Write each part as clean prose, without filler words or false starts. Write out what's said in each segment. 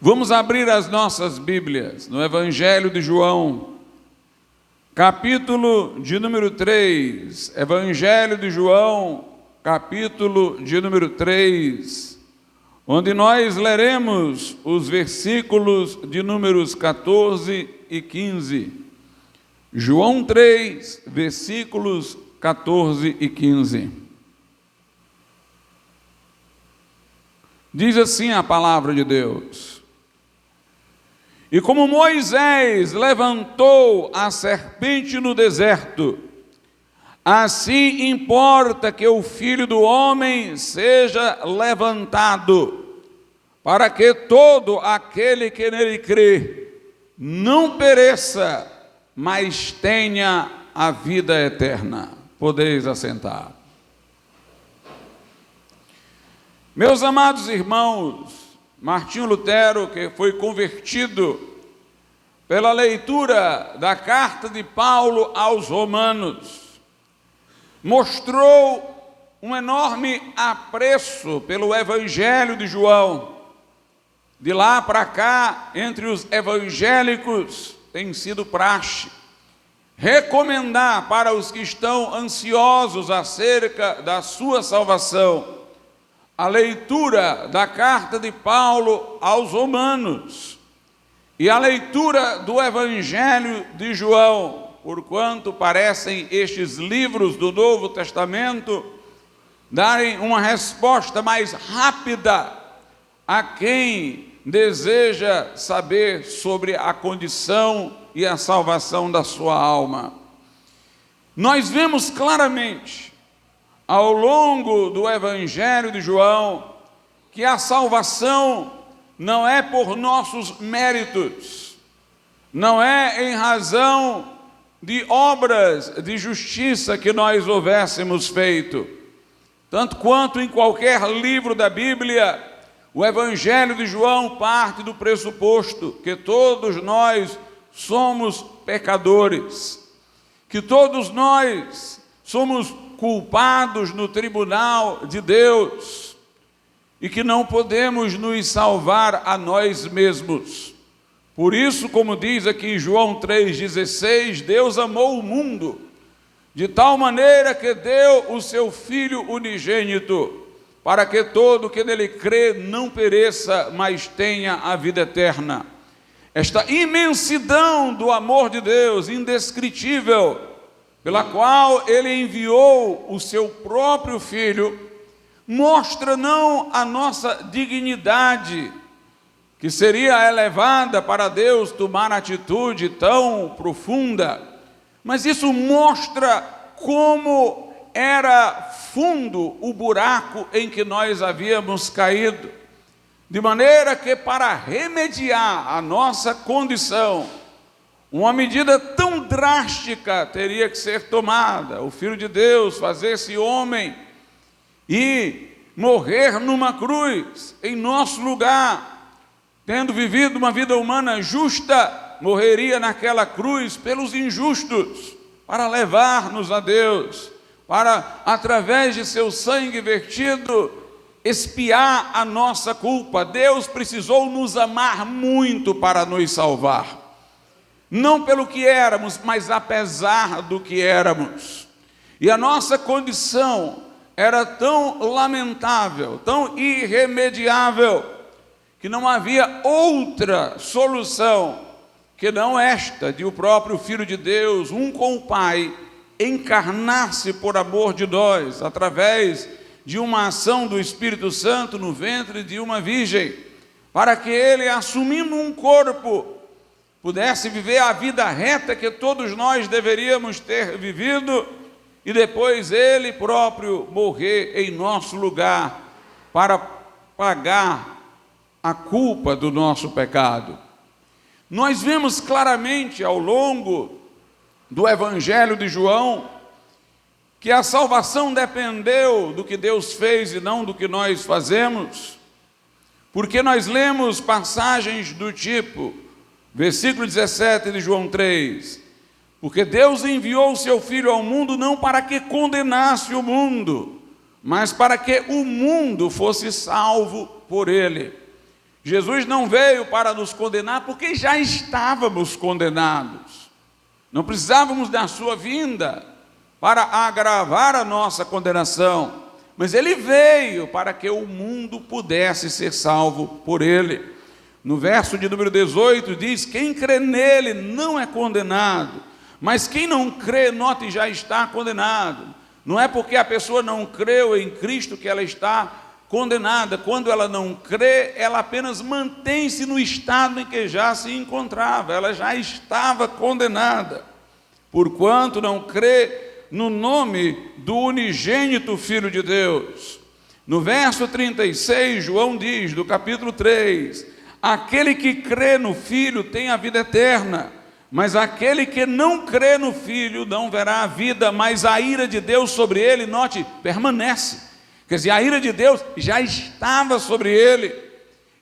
Vamos abrir as nossas Bíblias no Evangelho de João, capítulo de número 3. Evangelho de João, capítulo de número 3, onde nós leremos os versículos de números 14 e 15. João 3, versículos 14 e 15. Diz assim a palavra de Deus: E como Moisés levantou a serpente no deserto, assim importa que o Filho do Homem seja levantado, para que todo aquele que nele crê não pereça, mas tenha a vida eterna. Podeis assentar. Meus amados irmãos, Martinho Lutero, que foi convertido pela leitura da carta de Paulo aos Romanos, mostrou um enorme apreço pelo Evangelho de João. De lá para cá, entre os evangélicos, tem sido praxe recomendar para os que estão ansiosos acerca da sua salvação a leitura da carta de Paulo aos Romanos e a leitura do Evangelho de João, porquanto parecem estes livros do Novo Testamento darem uma resposta mais rápida a quem deseja saber sobre a condição e a salvação da sua alma. Nós vemos claramente ao longo do Evangelho de João que a salvação não é por nossos méritos, não é em razão de obras de justiça que nós houvéssemos feito. Tanto quanto em qualquer livro da Bíblia, o Evangelho de João parte do pressuposto que todos nós somos pecadores, que todos nós somos culpados no tribunal de Deus e que não podemos nos salvar a nós mesmos. Por isso, como diz aqui em João 3,16, Deus amou o mundo de tal maneira que deu o seu Filho unigênito, para que todo que nele crê não pereça, mas tenha a vida eterna. Esta imensidão do amor de Deus, indescritível, pela qual ele enviou o seu próprio Filho, mostra não a nossa dignidade, que seria elevada para Deus tomar atitude tão profunda, mas isso mostra como era fundo o buraco em que nós havíamos caído, de maneira que para remediar a nossa condição, uma medida tão drástica teria que ser tomada: o Filho de Deus fazer-se homem e morrer numa cruz em nosso lugar. Tendo vivido uma vida humana justa, morreria naquela cruz pelos injustos, para levar-nos a Deus, para, através de seu sangue vertido, expiar a nossa culpa. Deus precisou nos amar muito para nos salvar. Não pelo que éramos, mas apesar do que éramos. E a nossa condição era tão lamentável, tão irremediável, que não havia outra solução que não esta, de o próprio Filho de Deus, um com o Pai, encarnar-se por amor de nós, através de uma ação do Espírito Santo no ventre de uma virgem, para que ele, assumindo um corpo, pudesse viver a vida reta que todos nós deveríamos ter vivido, e depois ele próprio morrer em nosso lugar, para pagar a culpa do nosso pecado. Nós vemos claramente ao longo do Evangelho de João que a salvação dependeu do que Deus fez e não do que nós fazemos, porque nós lemos passagens do tipo, versículo 17 de João 3, porque Deus enviou o seu Filho ao mundo não para que condenasse o mundo, mas para que o mundo fosse salvo por ele. Jesus não veio para nos condenar, porque já estávamos condenados. Não precisávamos da sua vinda para agravar a nossa condenação, mas ele veio para que o mundo pudesse ser salvo por ele. No verso de número 18 diz: quem crê nele não é condenado, mas quem não crê, note, já está condenado. Não é porque a pessoa não creu em Cristo que ela está condenada. Quando ela não crê, ela apenas mantém-se no estado em que já se encontrava. Ela já estava condenada, porquanto não crê no nome do unigênito Filho de Deus. No verso 36, João diz, do capítulo 3: aquele que crê no Filho tem a vida eterna, mas aquele que não crê no Filho não verá a vida, mas a ira de Deus sobre ele, note, permanece. Quer dizer, a ira de Deus já estava sobre ele,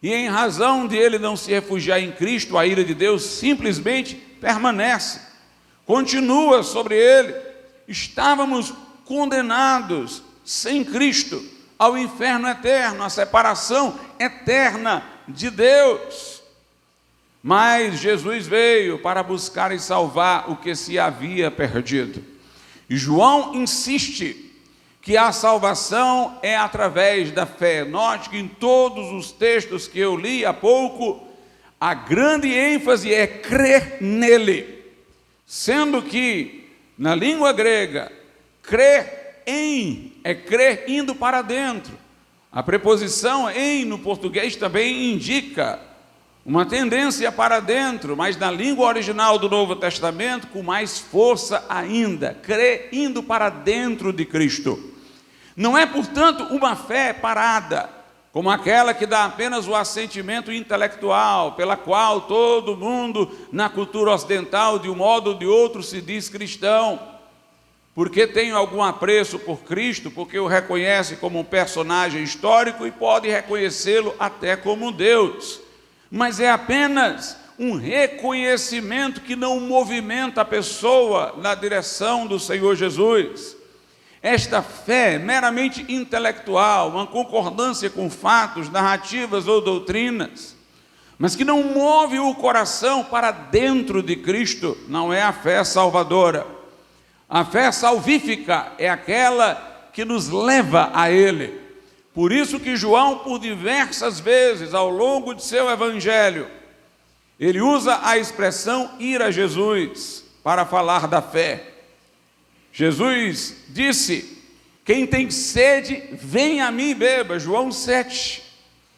e em razão de ele não se refugiar em Cristo, a ira de Deus simplesmente permanece, continua sobre ele. Estávamos condenados sem Cristo ao inferno eterno, à separação eterna de Deus. Mas Jesus veio para buscar e salvar o que se havia perdido. E João insiste que a salvação é através da fé. Note que em todos os textos que eu li há pouco, a grande ênfase é crer nele, sendo que na língua grega, crer em é crer indo para dentro. A preposição em no português também indica uma tendência para dentro, mas na língua original do Novo Testamento, com mais força ainda, crer indo para dentro de Cristo. Não é, portanto, uma fé parada, como aquela que dá apenas o assentimento intelectual, pela qual todo mundo na cultura ocidental, de um modo ou de outro, se diz cristão, porque tem algum apreço por Cristo, porque o reconhece como um personagem histórico e pode reconhecê-lo até como Deus. Mas é apenas um reconhecimento que não movimenta a pessoa na direção do Senhor Jesus. Esta fé meramente intelectual, uma concordância com fatos, narrativas ou doutrinas, mas que não move o coração para dentro de Cristo, não é a fé salvadora. A fé salvífica é aquela que nos leva a Ele. Por isso que João, por diversas vezes ao longo de seu evangelho, ele usa a expressão ir a Jesus para falar da fé. Jesus disse: quem tem sede, vem a mim e beba. João 7.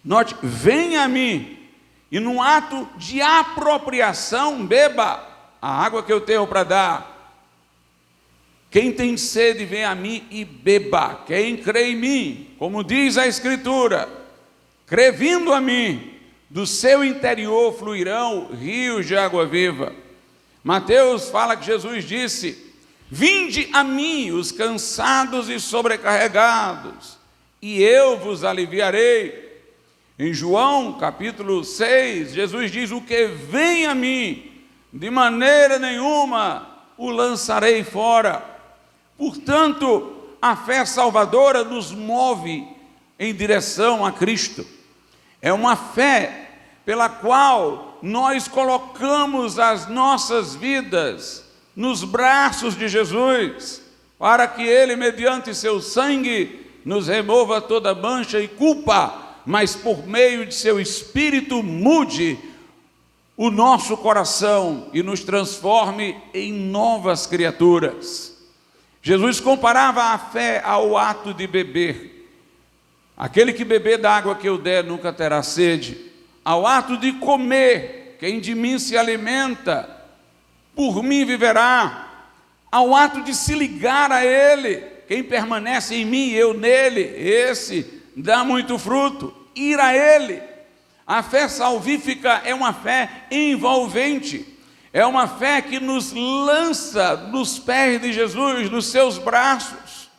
Note, vem a mim, e num ato de apropriação, beba a água que eu tenho para dar. Quem tem sede, vem a mim e beba. Quem crê em mim, como diz a Escritura, crê vindo a mim, do seu interior fluirão rios de água viva. Mateus fala que Jesus disse: vinde a mim os cansados e sobrecarregados, e eu vos aliviarei. Em João capítulo 6, Jesus diz: o que vem a mim, de maneira nenhuma o lançarei fora. Portanto, a fé salvadora nos move em direção a Cristo. É uma fé pela qual nós colocamos as nossas vidas nos braços de Jesus, para que Ele, mediante seu sangue, nos remova toda mancha e culpa, mas por meio de seu Espírito mude o nosso coração e nos transforme em novas criaturas. Jesus comparava a fé ao ato de beber. Aquele que beber da água que eu der nunca terá sede. Ao ato de comer, quem de mim se alimenta, por mim viverá. Ao ato de se ligar a Ele, quem permanece em mim e eu nele, esse dá muito fruto. Ir a Ele. A fé salvífica é uma fé envolvente. É uma fé que nos lança nos pés de Jesus, nos seus braços,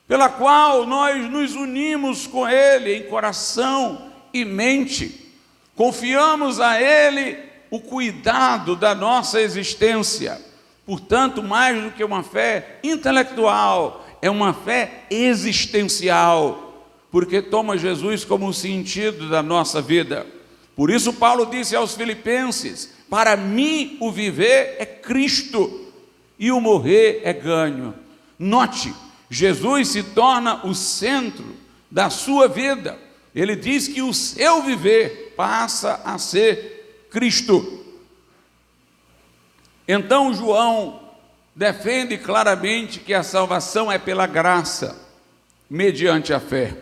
pela qual nós nos unimos com Ele em coração e mente. Confiamos a Ele o cuidado da nossa existência. Portanto, mais do que uma fé intelectual, é uma fé existencial, porque toma Jesus como o sentido da nossa vida. Por isso Paulo disse aos Filipenses: para mim o viver é Cristo e o morrer é ganho. Note, Jesus se torna o centro da sua vida. Ele diz que o seu viver passa a ser Cristo. Então João defende claramente que a salvação é pela graça, mediante a fé.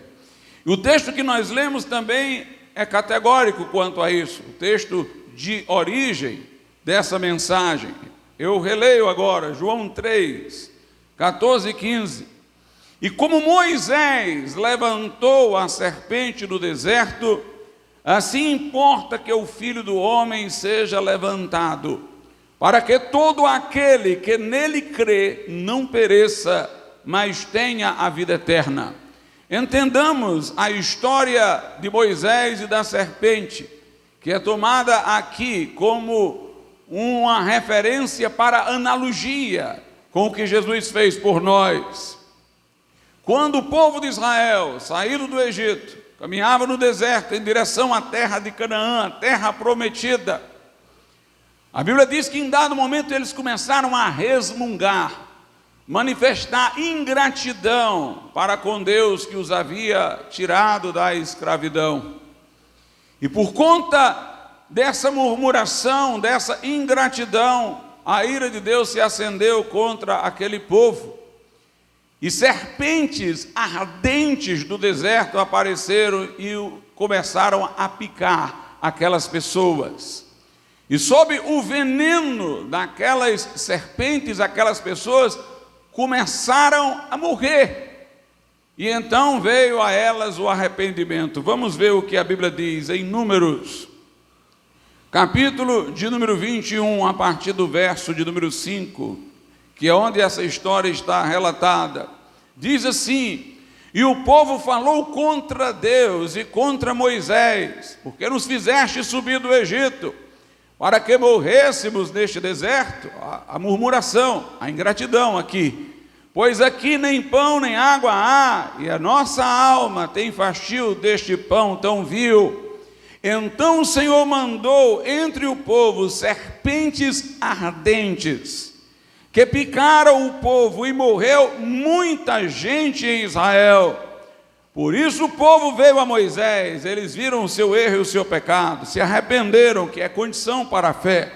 E o texto que nós lemos também é categórico quanto a isso, o texto de origem dessa mensagem. Eu releio agora, João 3, 14 e 15. E como Moisés levantou a serpente do deserto, assim importa que o Filho do Homem seja levantado, para que todo aquele que nele crê não pereça, mas tenha a vida eterna. Entendamos a história de Moisés e da serpente, que é tomada aqui como uma referência para analogia com o que Jesus fez por nós. Quando o povo de Israel, saído do Egito, caminhava no deserto em direção à terra de Canaã, a terra prometida, a Bíblia diz que em dado momento eles começaram a resmungar, manifestar ingratidão para com Deus que os havia tirado da escravidão. E por conta dessa murmuração, dessa ingratidão, a ira de Deus se acendeu contra aquele povo. E serpentes ardentes do deserto apareceram e começaram a picar aquelas pessoas. E sob o veneno daquelas serpentes, aquelas pessoas começaram a morrer. E então veio a elas o arrependimento. Vamos ver o que a Bíblia diz em Números, capítulo de número 21, a partir do verso de número 5, que é onde essa história está relatada. Diz assim: e o povo falou contra Deus e contra Moisés, porque nos fizeste subir do Egito, para que morrêssemos neste deserto. A murmuração, a ingratidão aqui. Pois aqui nem pão nem água há, e a nossa alma tem fastio deste pão tão vil. Então o Senhor mandou entre o povo serpentes ardentes, que picaram o povo, e morreu muita gente em Israel. Por isso o povo veio a Moisés, eles viram o seu erro e o seu pecado, se arrependeram, que é condição para a fé.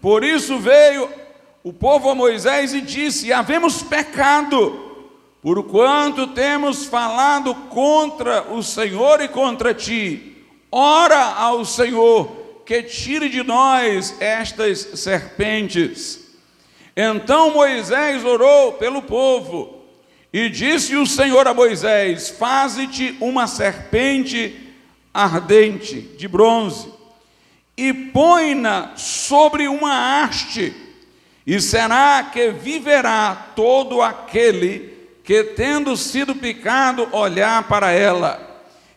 Por isso veio o povo a Moisés e disse: havemos pecado, porquanto temos falado contra o Senhor e contra ti. Ora ao Senhor, que tire de nós estas serpentes. Então Moisés orou pelo povo, e disse o Senhor a Moisés: faze-te uma serpente ardente de bronze, e põe-na sobre uma haste, e será que viverá todo aquele que, tendo sido picado, olhar para ela.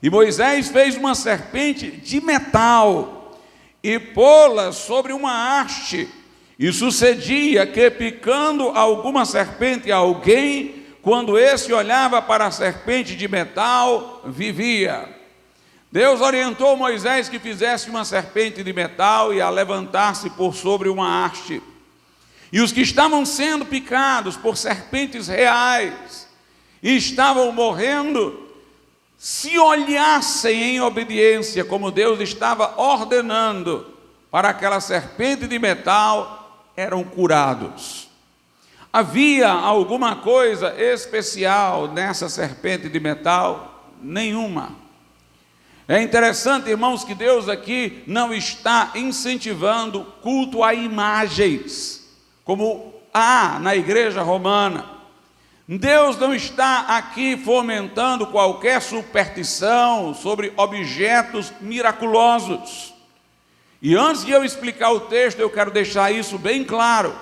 E Moisés fez uma serpente de metal, e pô-la sobre uma haste, e sucedia que, picando alguma serpente a alguém, quando esse olhava para a serpente de metal, vivia. Deus orientou Moisés que fizesse uma serpente de metal e a levantasse por sobre uma haste. E os que estavam sendo picados por serpentes reais e estavam morrendo, se olhassem em obediência, como Deus estava ordenando, para aquela serpente de metal, eram curados. Havia alguma coisa especial nessa serpente de metal? Nenhuma. É interessante, irmãos, que Deus aqui não está incentivando culto a imagens, como há na igreja romana. Deus não está aqui fomentando qualquer superstição sobre objetos miraculosos. E antes de eu explicar o texto, eu quero deixar isso bem claro.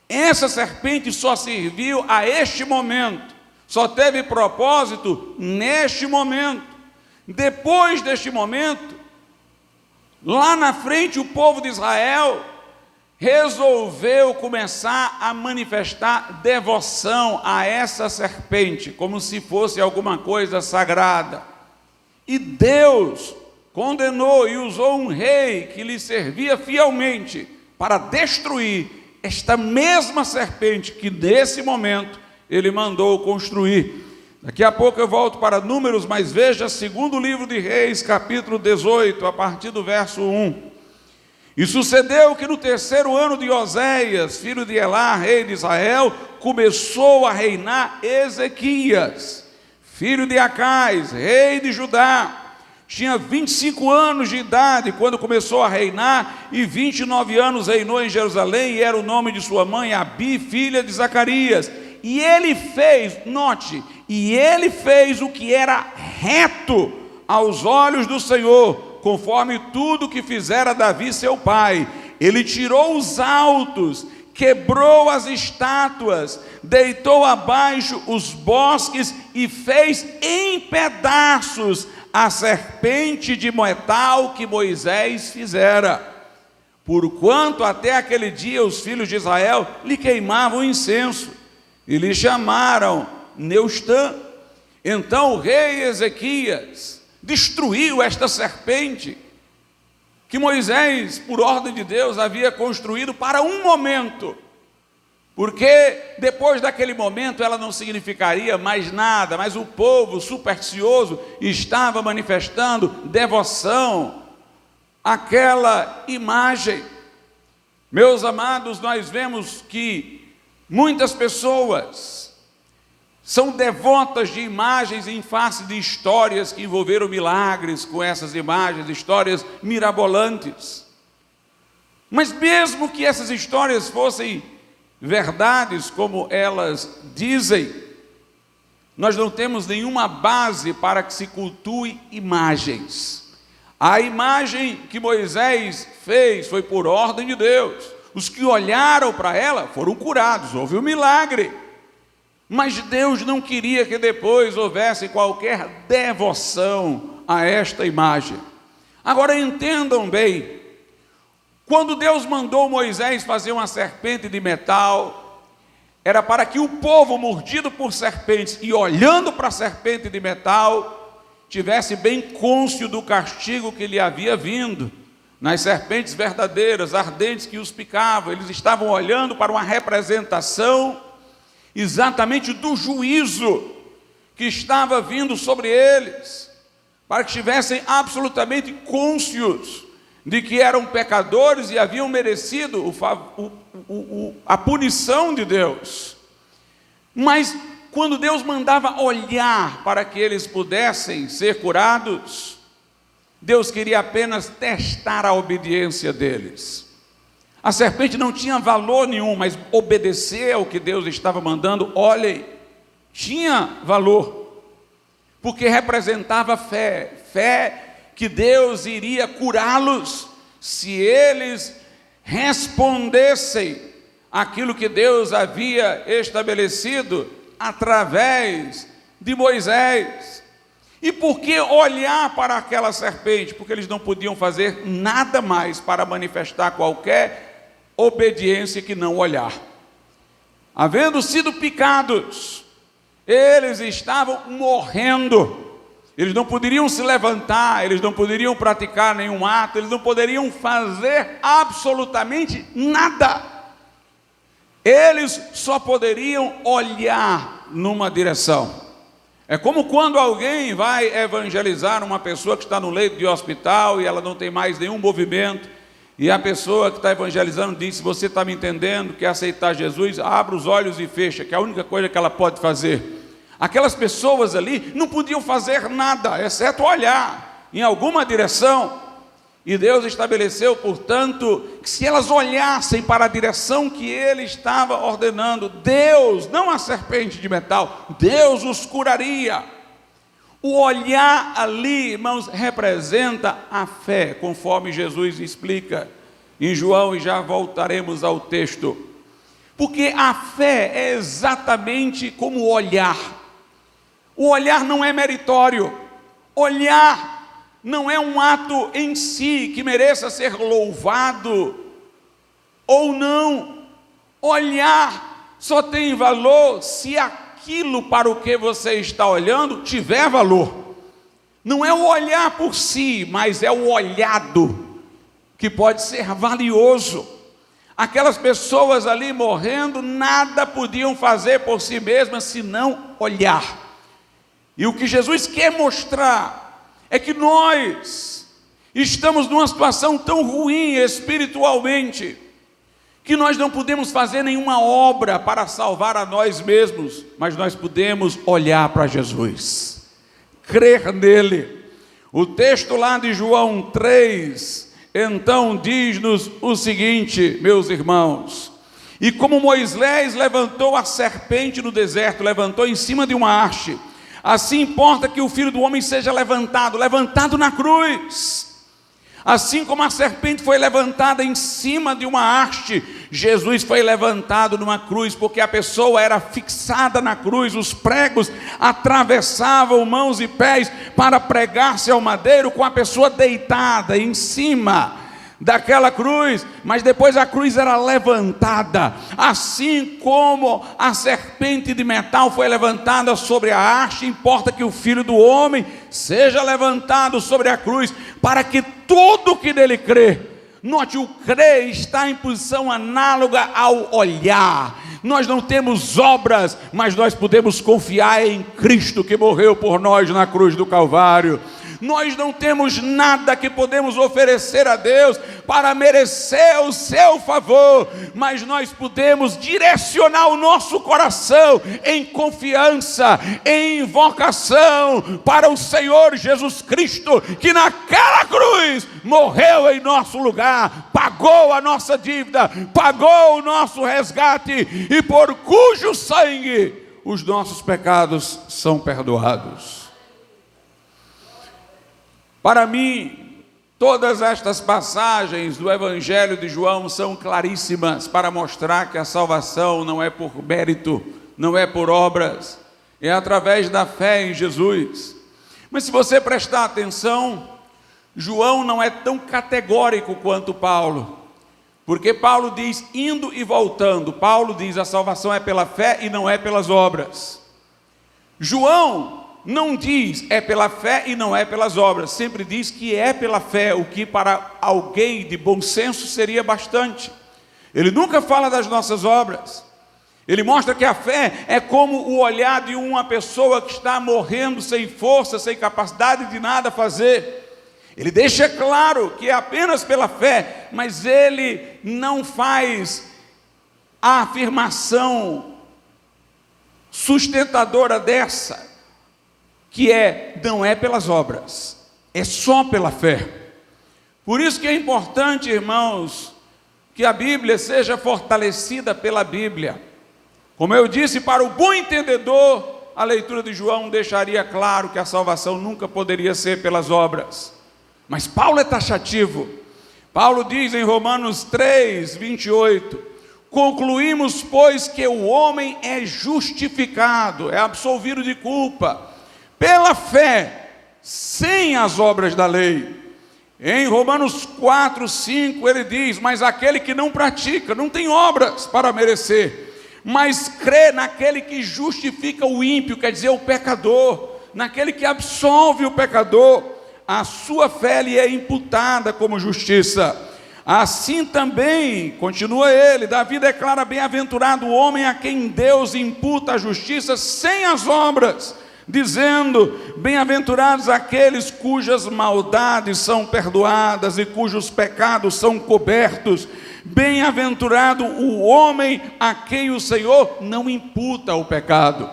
Essa serpente só serviu a este momento, só teve propósito neste momento. Depois deste momento, lá na frente, o povo de Israel resolveu começar a manifestar devoção a essa serpente, como se fosse alguma coisa sagrada. E Deus condenou e usou um rei que lhe servia fielmente para destruir esta mesma serpente que nesse momento ele mandou construir. Daqui a pouco eu volto para Números, mas veja, segundo livro de Reis, capítulo 18, a partir do verso 1. E sucedeu que no 3º ano de Oséias, filho de Elá, rei de Israel, começou a reinar Ezequias, filho de Acais, rei de Judá. Tinha 25 anos de idade quando começou a reinar, e 29 anos reinou em Jerusalém, e era o nome de sua mãe Abi, filha de Zacarias. E ele fez, note, e ele fez o que era reto aos olhos do Senhor, conforme tudo que fizera Davi seu pai. Ele tirou os altos, quebrou as estátuas, deitou abaixo os bosques e fez em pedaços a serpente de metal que Moisés fizera. Porquanto até aquele dia os filhos de Israel lhe queimavam incenso, e lhe chamaram Neustã. Então o rei Ezequias destruiu esta serpente que Moisés, por ordem de Deus, havia construído para um momento, porque depois daquele momento ela não significaria mais nada, mas o povo supersticioso estava manifestando devoção àquela imagem. Meus amados, nós vemos que muitas pessoas são devotas de imagens em face de histórias que envolveram milagres com essas imagens, histórias mirabolantes. Mas mesmo que essas histórias fossem verdades, como elas dizem, nós não temos nenhuma base para que se cultue imagens. A imagem que Moisés fez foi por ordem de Deus. Os que olharam para ela foram curados, houve um milagre. Mas Deus não queria que depois houvesse qualquer devoção a esta imagem. Agora entendam bem, quando Deus mandou Moisés fazer uma serpente de metal, era para que o povo mordido por serpentes e olhando para a serpente de metal, tivesse bem cônscio do castigo que lhe havia vindo. Nas serpentes verdadeiras, ardentes que os picavam, eles estavam olhando para uma representação exatamente do juízo que estava vindo sobre eles, para que estivessem absolutamente cônscios de que eram pecadores e haviam merecido a punição de Deus. Mas quando Deus mandava olhar para que eles pudessem ser curados, Deus queria apenas testar a obediência deles. A serpente não tinha valor nenhum, mas obedecer ao que Deus estava mandando, olhem, tinha valor, porque representava fé, fé que Deus iria curá-los se eles respondessem aquilo que Deus havia estabelecido através de Moisés. E por que olhar para aquela serpente? Porque eles não podiam fazer nada mais para manifestar qualquer obediência que não olhar. Havendo sido picados, eles estavam morrendo. Eles não poderiam se levantar, eles não poderiam praticar nenhum ato, eles não poderiam fazer absolutamente nada. Eles só poderiam olhar numa direção. É como quando alguém vai evangelizar uma pessoa que está no leito de hospital e ela não tem mais nenhum movimento, e a pessoa que está evangelizando diz: se você está me entendendo, quer aceitar Jesus, abra os olhos e fecha, que é a única coisa que ela pode fazer. Aquelas pessoas ali não podiam fazer nada, exceto olhar em alguma direção. E Deus estabeleceu, portanto, que se elas olhassem para a direção que Ele estava ordenando, Deus, não a serpente de metal, Deus os curaria. O olhar ali, irmãos, representa a fé, conforme Jesus explica em João, e já voltaremos ao texto. Porque a fé é exatamente como o olhar. O olhar não é meritório. Olhar não é um ato em si que mereça ser louvado ou não. Olhar só tem valor se aquilo para o que você está olhando tiver valor. Não é o olhar por si, mas é o olhado que pode ser valioso. Aquelas pessoas ali morrendo, nada podiam fazer por si mesmas senão olhar. E o que Jesus quer mostrar é que nós estamos numa situação tão ruim espiritualmente, que nós não podemos fazer nenhuma obra para salvar a nós mesmos, mas nós podemos olhar para Jesus, crer nele. O texto lá de João 3, então diz-nos o seguinte, meus irmãos: e como Moisés levantou a serpente no deserto, levantou em cima de uma haste, assim importa que o Filho do Homem seja levantado na cruz. Assim como a serpente foi levantada em cima de uma haste, Jesus foi levantado numa cruz, porque a pessoa era fixada na cruz, os pregos atravessavam mãos e pés para pregar-se ao madeiro, com a pessoa deitada em cima daquela cruz, mas depois a cruz era levantada, assim como a serpente de metal foi levantada sobre a haste, importa que o Filho do Homem seja levantado sobre a cruz, para que todo que nele crê, note, o crer está em posição análoga ao olhar. Nós não temos obras, mas nós podemos confiar em Cristo que morreu por nós na cruz do Calvário. Nós não temos nada que podemos oferecer a Deus para merecer o seu favor, mas nós podemos direcionar o nosso coração em confiança, em invocação para o Senhor Jesus Cristo, que naquela cruz morreu em nosso lugar, pagou a nossa dívida, pagou o nosso resgate, e por cujo sangue os nossos pecados são perdoados. Para mim, todas estas passagens do Evangelho de João são claríssimas para mostrar que a salvação não é por mérito, não é por obras, é através da fé em Jesus. Mas se você prestar atenção, João não é tão categórico quanto Paulo, porque Paulo diz indo e voltando. Paulo diz a salvação é pela fé e não é pelas obras. João não diz é pela fé e não é pelas obras, sempre diz que é pela fé, o que para alguém de bom senso seria bastante. Ele nunca fala das nossas obras. Ele mostra que a fé é como o olhar de uma pessoa que está morrendo sem força, sem capacidade de nada fazer. Ele deixa claro que é apenas pela fé, mas ele não faz a afirmação sustentadora dessa, que não é pelas obras, é só pela fé. Por isso que é importante, irmãos, que a Bíblia seja fortalecida pela Bíblia. Como eu disse, para o bom entendedor, a leitura de João deixaria claro que a salvação nunca poderia ser pelas obras. Mas Paulo é taxativo. Paulo diz em Romanos 3, 28, concluímos, pois, que o homem é justificado, é absolvido de culpa, pela fé, sem as obras da lei. Em Romanos 4, 5, ele diz, mas aquele que não pratica, não tem obras para merecer, mas crê naquele que justifica o ímpio, quer dizer, o pecador, naquele que absolve o pecador, a sua fé lhe é imputada como justiça. Assim também, continua ele, Davi declara, bem-aventurado o homem a quem Deus imputa a justiça sem as obras, dizendo, bem-aventurados aqueles cujas maldades são perdoadas e cujos pecados são cobertos. Bem-aventurado o homem a quem o Senhor não imputa o pecado.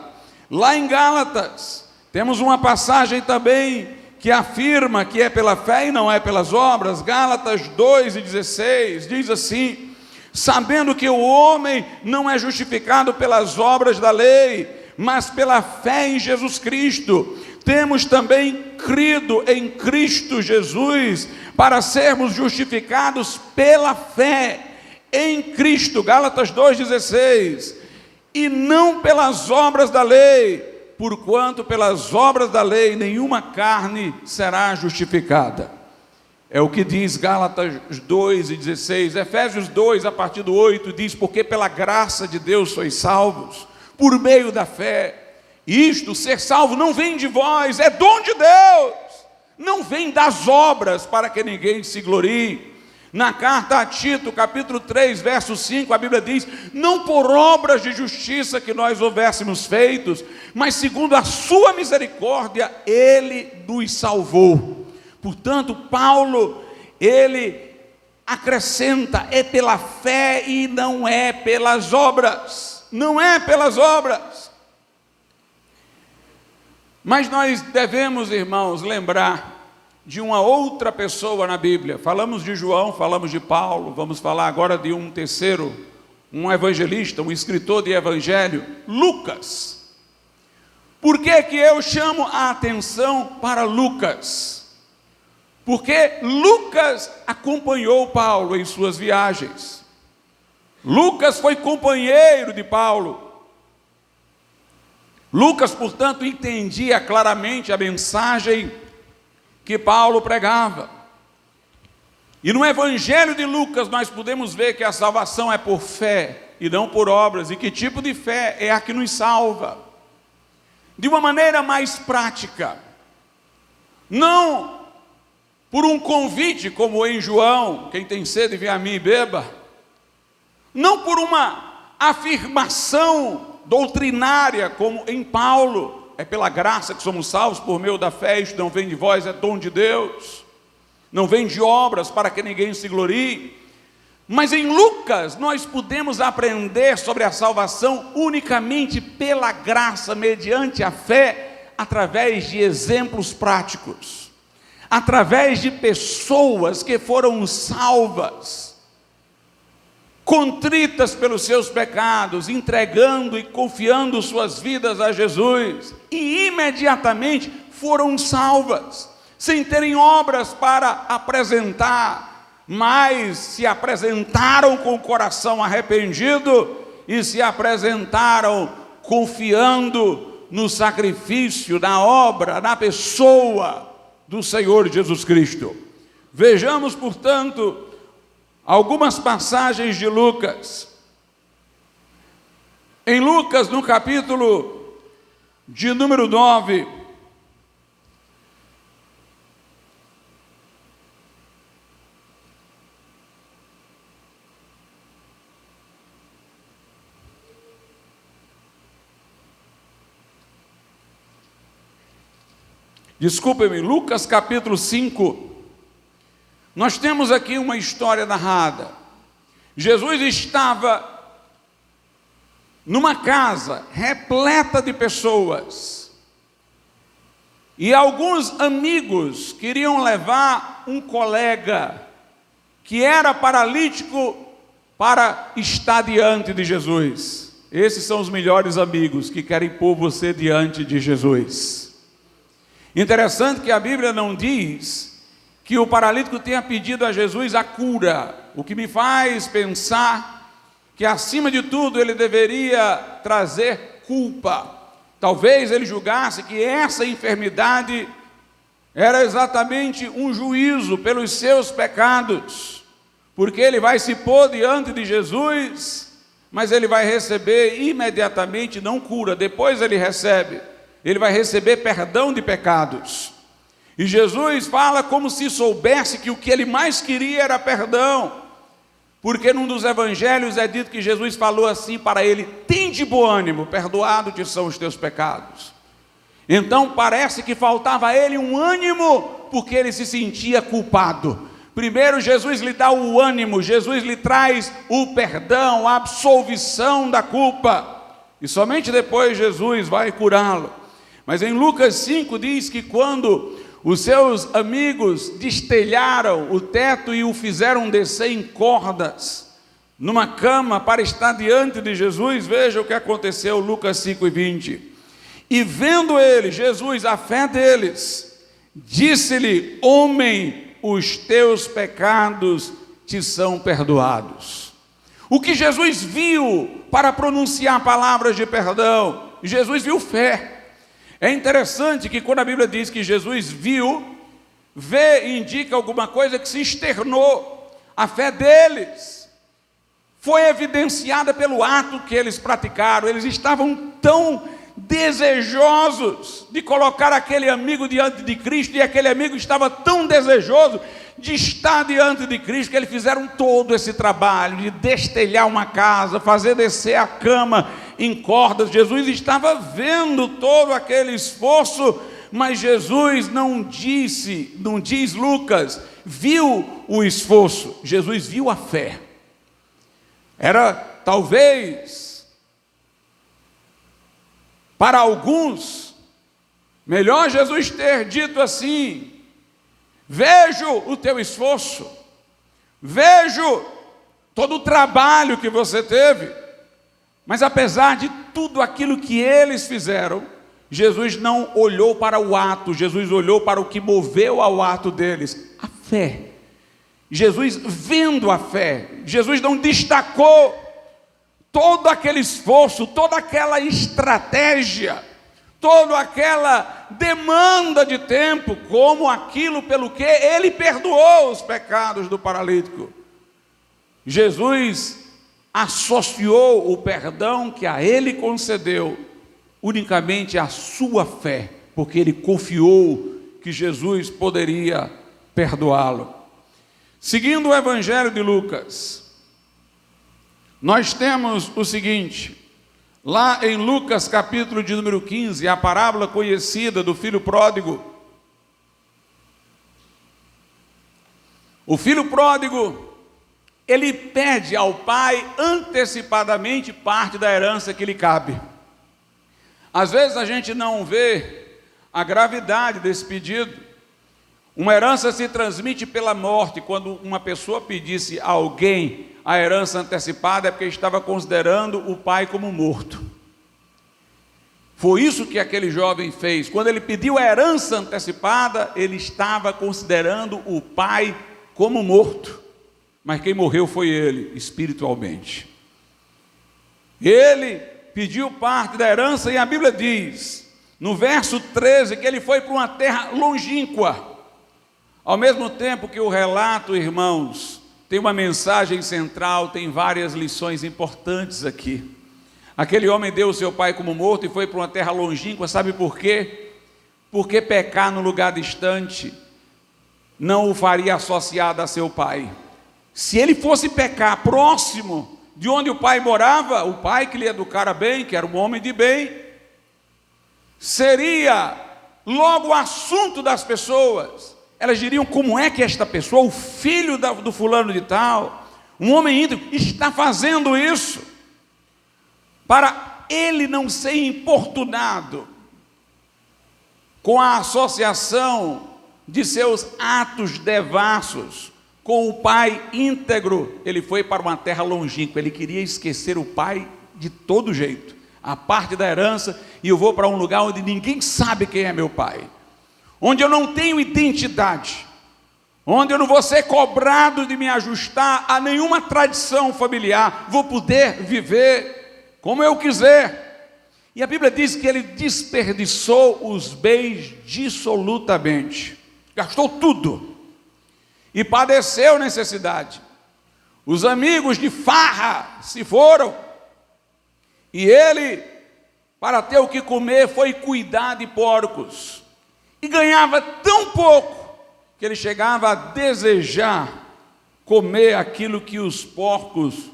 Lá em Gálatas, temos uma passagem também que afirma que é pela fé e não é pelas obras. Gálatas 2:16 diz assim, sabendo que o homem não é justificado pelas obras da lei, mas pela fé em Jesus Cristo. Temos também crido em Cristo Jesus, para sermos justificados pela fé em Cristo, Gálatas 2:16, e não pelas obras da lei, porquanto pelas obras da lei nenhuma carne será justificada. É o que diz Gálatas 2:16, Efésios 2, a partir do 8, diz, porque pela graça de Deus sois salvos, por meio da fé. Isto, ser salvo, não vem de vós, é dom de Deus, não vem das obras para que ninguém se glorie. Na carta a Tito, capítulo 3, verso 5, a Bíblia diz: não por obras de justiça que nós houvéssemos feitos, mas segundo a sua misericórdia, Ele nos salvou. Portanto, Paulo, ele acrescenta, é pela fé e não é pelas obras. Não é pelas obras. Mas nós devemos, irmãos, lembrar de uma outra pessoa na Bíblia. Falamos de João, falamos de Paulo, vamos falar agora de um terceiro, um evangelista, um escritor de evangelho, Lucas. Por que que eu chamo a atenção para Lucas? Porque Lucas acompanhou Paulo em suas viagens. Lucas foi companheiro de Paulo. Lucas, portanto, entendia claramente a mensagem que Paulo pregava. E no Evangelho de Lucas nós podemos ver que a salvação é por fé e não por obras. E que tipo de fé é a que nos salva? De uma maneira mais prática. Não por um convite como em João, quem tem sede vem a mim e beba. Não por uma afirmação doutrinária como em Paulo. É pela graça que somos salvos por meio da fé, isto não vem de vós, é dom de Deus. Não vem de obras para que ninguém se glorie. Mas em Lucas nós podemos aprender sobre a salvação unicamente pela graça, mediante a fé, através de exemplos práticos, através de pessoas que foram salvas, contritas pelos seus pecados, entregando e confiando suas vidas a Jesus, e imediatamente foram salvas, sem terem obras para apresentar, mas se apresentaram com o coração arrependido e se apresentaram confiando no sacrifício, na obra, na pessoa do Senhor Jesus Cristo. Vejamos, portanto, algumas passagens de Lucas. Em Lucas, no capítulo de número 9, desculpem-me, Lucas capítulo 5, nós temos aqui uma história narrada. Jesus estava numa casa repleta de pessoas, e alguns amigos queriam levar um colega que era paralítico para estar diante de Jesus. Esses são os melhores amigos que querem pôr você diante de Jesus. Interessante que a Bíblia não diz que o paralítico tenha pedido a Jesus a cura, o que me faz pensar que, acima de tudo, ele deveria trazer culpa. Talvez ele julgasse que essa enfermidade era exatamente um juízo pelos seus pecados, porque ele vai se pôr diante de Jesus, mas ele vai receber imediatamente, não cura, depois ele vai receber perdão de pecados. E Jesus fala como se soubesse que o que ele mais queria era perdão, porque num dos evangelhos é dito que Jesus falou assim para ele: tende bom ânimo, perdoado te são os teus pecados. Então parece que faltava a ele um ânimo, porque ele se sentia culpado. Primeiro Jesus lhe dá o ânimo, Jesus lhe traz o perdão, a absolvição da culpa, e somente depois Jesus vai curá-lo. Mas em Lucas 5 diz que quando os seus amigos destelharam o teto e o fizeram descer em cordas, numa cama, para estar diante de Jesus, veja o que aconteceu, Lucas 5:20. E vendo ele, Jesus, a fé deles, disse-lhe: homem, os teus pecados te são perdoados. O que Jesus viu para pronunciar palavras de perdão? Jesus viu fé. É interessante que quando a Bíblia diz que Jesus viu, ver indica alguma coisa que se externou. A fé deles foi evidenciada pelo ato que eles praticaram. Eles estavam tão desejosos de colocar aquele amigo diante de Cristo, e aquele amigo estava tão desejoso de estar diante de Cristo, que eles fizeram todo esse trabalho de destelhar uma casa, fazer descer a cama em cordas. Jesus estava vendo todo aquele esforço, mas Jesus não diz Lucas, viu o esforço, Jesus viu a fé. Era talvez, para alguns, melhor Jesus ter dito assim: vejo o teu esforço, vejo todo o trabalho que você teve, mas apesar de tudo aquilo que eles fizeram, Jesus não olhou para o ato, Jesus olhou para o que moveu ao ato deles, a fé. Jesus vendo a fé, Jesus não destacou todo aquele esforço, toda aquela estratégia, toda aquela demanda de tempo, como aquilo pelo que ele perdoou os pecados do paralítico. Jesus associou o perdão que a ele concedeu unicamente à sua fé, porque ele confiou que Jesus poderia perdoá-lo. Seguindo o Evangelho de Lucas, nós temos o seguinte: lá em Lucas capítulo de número 15, a parábola conhecida do filho pródigo. O filho pródigo, ele pede ao pai antecipadamente parte da herança que lhe cabe. Às vezes a gente não vê a gravidade desse pedido. Uma herança se transmite pela morte. Quando uma pessoa pedisse a alguém a herança antecipada, é porque estava considerando o pai como morto. Foi isso que aquele jovem fez. Quando ele pediu a herança antecipada, ele estava considerando o pai como morto. Mas quem morreu foi ele, espiritualmente. Ele pediu parte da herança, e a Bíblia diz, no verso 13, que ele foi para uma terra longínqua. Ao mesmo tempo que o relato, irmãos, tem uma mensagem central, tem várias lições importantes aqui. Aquele homem deu o seu pai como morto e foi para uma terra longínqua. Sabe por quê? Porque pecar no lugar distante não o faria associado a seu pai. Se ele fosse pecar próximo de onde o pai morava, o pai que lhe educara bem, que era um homem de bem, seria logo o assunto das pessoas. Elas diriam: como é que esta pessoa, o filho do fulano de tal, um homem íntegro, está fazendo isso? Para ele não ser importunado com a associação de seus atos devassos com o pai íntegro, ele foi para uma terra longínqua. Ele queria esquecer o pai de todo jeito, a parte da herança, e eu vou para um lugar onde ninguém sabe quem é meu pai, onde eu não tenho identidade, onde eu não vou ser cobrado de me ajustar a nenhuma tradição familiar, vou poder viver como eu quiser. E a Bíblia diz que ele desperdiçou os bens dissolutamente, gastou tudo e padeceu necessidade. Os amigos de farra se foram, e ele, para ter o que comer, foi cuidar de porcos. E ganhava tão pouco que ele chegava a desejar comer aquilo que os porcos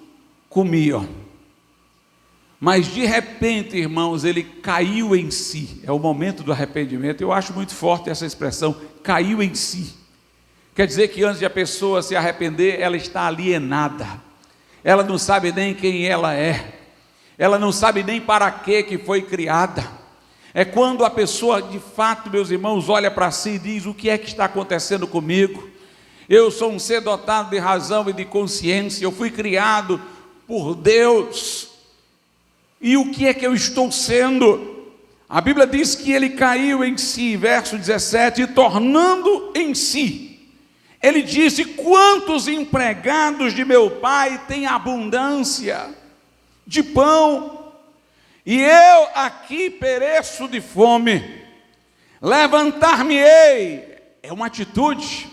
comiam. Mas de repente, irmãos, ele caiu em si. É o momento do arrependimento. Eu acho muito forte essa expressão, caiu em si. Quer dizer que antes de a pessoa se arrepender, ela está alienada. Ela não sabe nem quem ela é. Ela não sabe nem para que foi criada. É quando a pessoa, de fato, meus irmãos, olha para si e diz: o que é que está acontecendo comigo? Eu sou um ser dotado de razão e de consciência, eu fui criado por Deus, e o que é que eu estou sendo? A Bíblia diz que ele caiu em si, verso 17, e tornando em si, ele disse: quantos empregados de meu pai têm abundância de pão, e eu aqui pereço de fome. Levantar-me-ei, é uma atitude.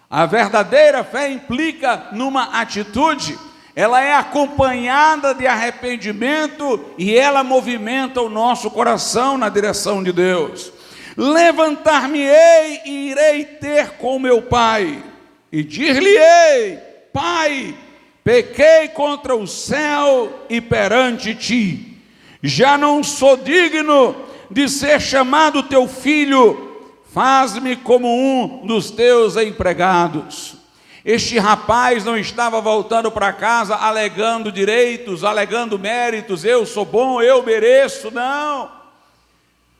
A verdadeira fé implica numa atitude. ela é acompanhada de arrependimento e ela movimenta o nosso coração na direção de Deus. Levantar-me-ei e irei ter com meu pai, e dir-lhe-ei: Pai, pequei contra o céu e perante ti, já não sou digno de ser chamado teu filho, faz-me como um dos teus empregados. Este rapaz não estava voltando para casa alegando direitos, alegando méritos, eu sou bom, eu mereço, não.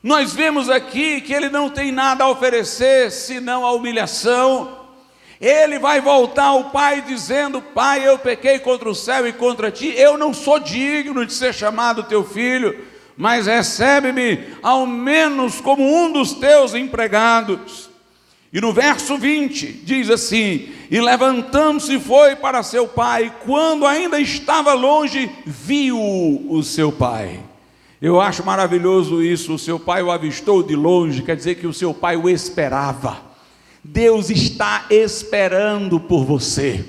Nós vemos aqui que ele não tem nada a oferecer, senão a humilhação. Ele vai voltar ao pai dizendo: Pai, eu pequei contra o céu e contra ti, eu não sou digno de ser chamado teu filho, mas recebe-me ao menos como um dos teus empregados. E no verso 20 diz assim: e levantando-se foi para seu pai, quando ainda estava longe, viu o seu pai. Eu acho maravilhoso isso, o seu pai o avistou de longe, quer dizer que o seu pai o esperava. Deus está esperando por você,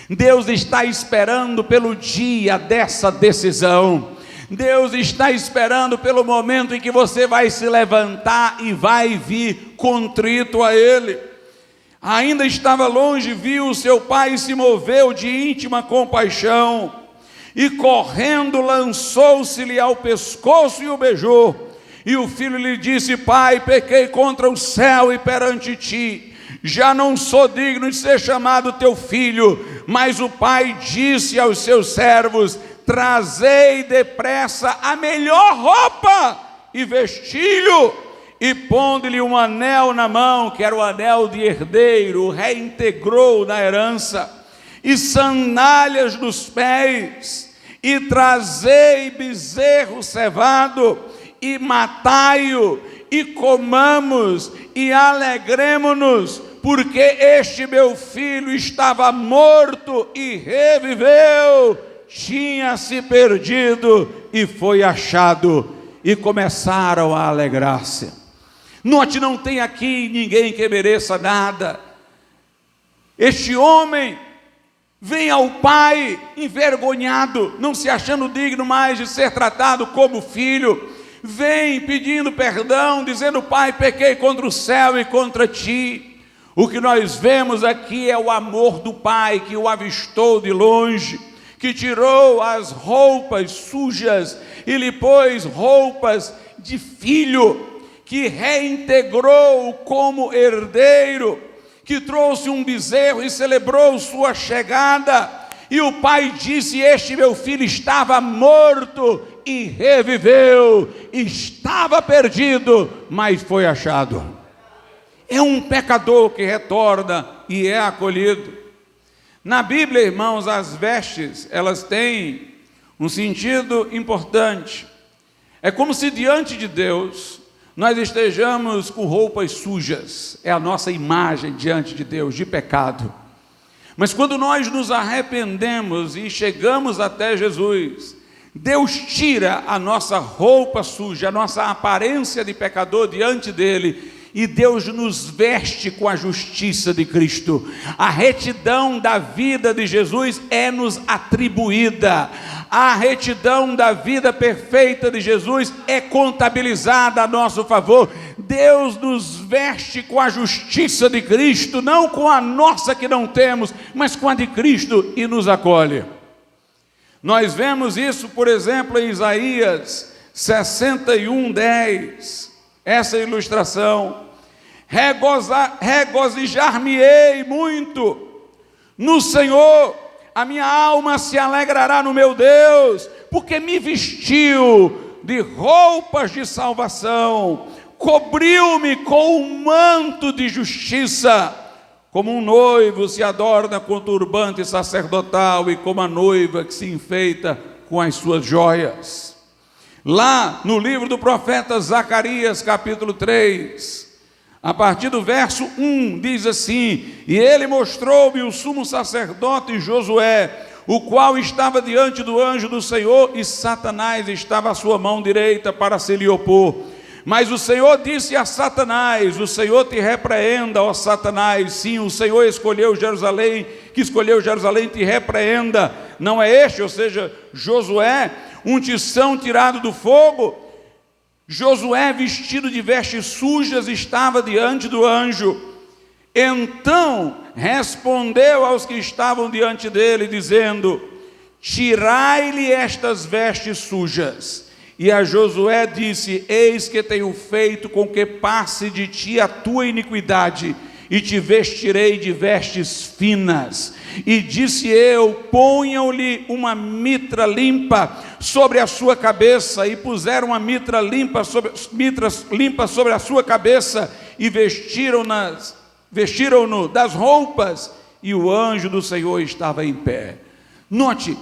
Deus está esperando pelo dia dessa decisão, Deus está esperando pelo momento em que você vai se levantar e vai vir contrito a Ele. Ainda estava longe, viu o seu pai e se moveu de íntima compaixão, e correndo lançou-se-lhe ao pescoço e o beijou. E o filho lhe disse: Pai, pequei contra o céu e perante ti, já não sou digno de ser chamado teu filho. Mas o pai disse aos seus servos: trazei depressa a melhor roupa e vestilho, e pondo-lhe um anel na mão, que era o anel de herdeiro, reintegrou na herança, e sandálias nos pés, e trazei bezerro cevado, e matai-o, e comamos, e alegremo-nos, porque este meu filho estava morto e reviveu, tinha se perdido e foi achado. E começaram a alegrar-se. Note, não tem aqui ninguém que mereça nada. Este homem vem ao pai envergonhado, não se achando digno mais de ser tratado como filho. Vem pedindo perdão, dizendo: Pai, pequei contra o céu e contra ti. O que nós vemos aqui é o amor do pai, que o avistou de longe, que tirou as roupas sujas e lhe pôs roupas de filho, que reintegrou como herdeiro, que trouxe um bezerro e celebrou sua chegada. E o pai disse: este meu filho estava morto e reviveu, estava perdido, mas foi achado. É um pecador que retorna e é acolhido. Na Bíblia, irmãos, as vestes, elas têm um sentido importante. É como se diante de Deus nós estejamos com roupas sujas. É a nossa imagem diante de Deus, de pecado. Mas quando nós nos arrependemos e chegamos até Jesus, Deus tira a nossa roupa suja, a nossa aparência de pecador diante dele, e Deus nos veste com a justiça de Cristo. A retidão da vida de Jesus é nos atribuída. A retidão da vida perfeita de Jesus é contabilizada a nosso favor. Deus nos veste com a justiça de Cristo, não com a nossa que não temos, mas com a de Cristo, e nos acolhe. Nós vemos isso, por exemplo, em Isaías 61:10, essa ilustração: regozijar-me-ei muito no Senhor, a minha alma se alegrará no meu Deus, porque me vestiu de roupas de salvação, cobriu-me com um manto de justiça, como um noivo se adorna com turbante sacerdotal, e como a noiva que se enfeita com as suas joias. Lá no livro do profeta Zacarias, capítulo 3, a partir do verso 1, diz assim: e ele mostrou-me o sumo sacerdote Josué, o qual estava diante do anjo do Senhor, e Satanás estava à sua mão direita para se lhe opor. Mas o Senhor disse a Satanás: o Senhor te repreenda, ó Satanás. Sim, o Senhor escolheu Jerusalém, te repreenda. não é este, ou seja, Josué, um tição tirado do fogo? Josué, vestido de vestes sujas, estava diante do anjo. Então respondeu aos que estavam diante dele, dizendo: tirai-lhe estas vestes sujas. E a Josué disse: eis que tenho feito com que passe de ti a tua iniquidade, e te vestirei de vestes finas. E disse eu: ponham-lhe uma mitra limpa sobre a sua cabeça. E puseram uma mitra limpa sobre a sua cabeça, e vestiram-no das roupas, e o anjo do Senhor estava em pé. Note,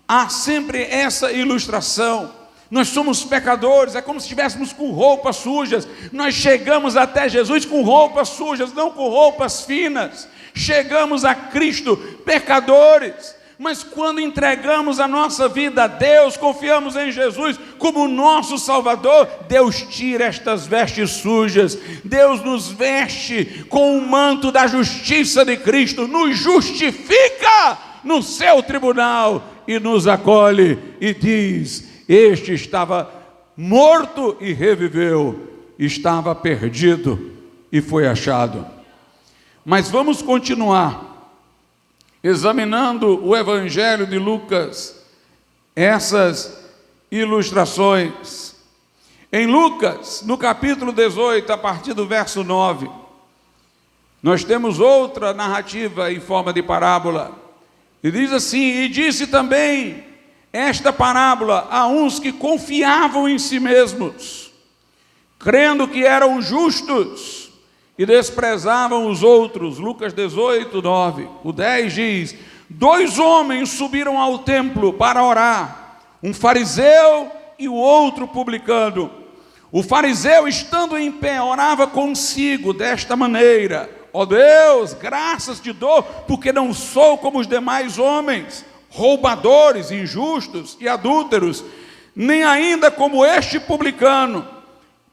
há sempre essa ilustração. Nós somos pecadores, é como se estivéssemos com roupas sujas. Nós chegamos até Jesus com roupas sujas, não com roupas finas. Chegamos a Cristo pecadores, mas quando entregamos a nossa vida a Deus, confiamos em Jesus como nosso Salvador, Deus tira estas vestes sujas. Deus nos veste com o manto da justiça de Cristo, nos justifica no seu tribunal e nos acolhe e diz: este estava morto e reviveu, estava perdido e foi achado. Mas vamos continuar examinando o Evangelho de Lucas, essas ilustrações. Em Lucas, no capítulo 18, a partir do verso 9, nós temos outra narrativa em forma de parábola. E diz assim: e disse também esta parábola a uns que confiavam em si mesmos, crendo que eram justos, e desprezavam os outros. Lucas 18, 9. O 10 diz: 2 homens subiram ao templo para orar, um fariseu e o outro publicano. O fariseu, estando em pé, orava consigo desta maneira: ó Deus, graças te dou, porque não sou como os demais homens, roubadores, injustos e adúlteros, nem ainda como este publicano.